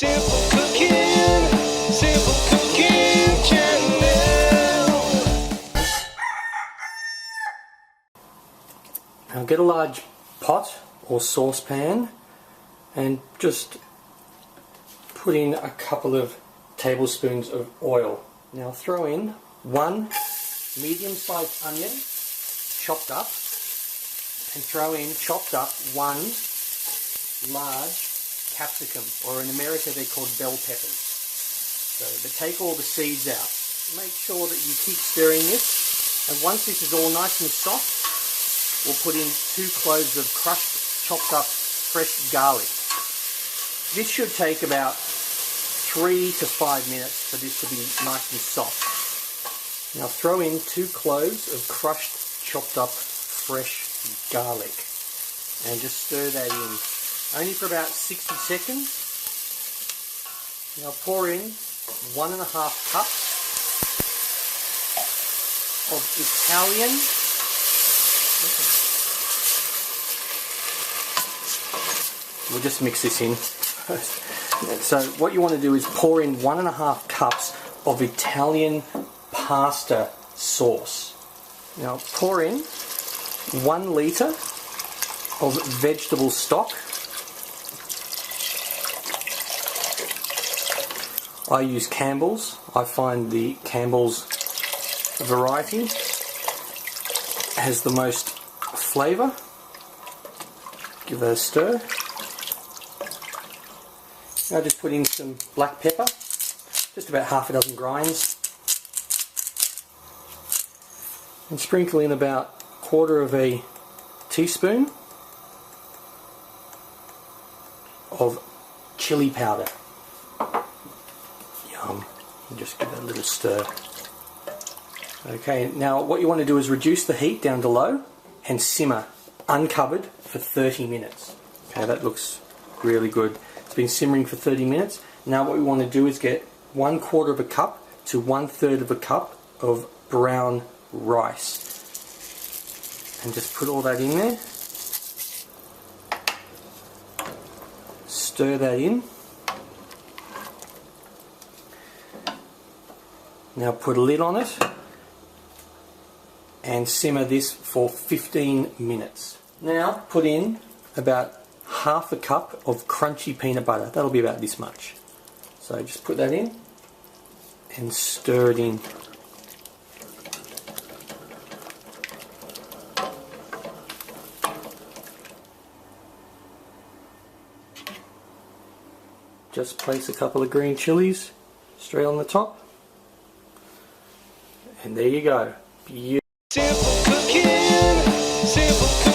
Simple cooking, simple cooking channel. Now get a large pot or saucepan and just put in a couple of tablespoons of oil. Now throw in one medium-sized onion chopped up, and throw in chopped up one large capsicum, or in America they're called bell peppers. So, but take all the seeds out. Make sure that you keep stirring this, and once this is all nice and soft, we'll put in 2 cloves of crushed, chopped up fresh garlic. This should take about 3 to 5 minutes for this to be nice and soft. Now throw in 2 cloves of crushed, chopped up fresh garlic, and just stir that in. Only for about 60 seconds. Now pour in 1.5 cups of Italian we'll just mix this in. So what you want to do is pour in 1.5 cups of Italian pasta sauce. Now pour in 1 litre of vegetable stock. I use Campbell's. I find the Campbell's variety has the most flavour. Give that a stir. Now just put in some black pepper, just about half a dozen grinds, and sprinkle in about 1/4 teaspoon of chili powder. Yum. And just give that a little stir. Okay, now what you want to do is reduce the heat down to low and simmer uncovered for 30 minutes. Okay, that looks really good. It's been simmering for 30 minutes. Now what we want to do is get 1/4 cup to 1/3 cup of brown rice. And just put all that in there. Stir that in. Now put a lid on it and simmer this for 15 minutes. Now put in about 1/2 cup of crunchy peanut butter. That'll be about this much. So just put that in and stir it in. Just place a couple of green chilies straight on the top. And there you go. Beautiful. Simple cooking, simple cooking.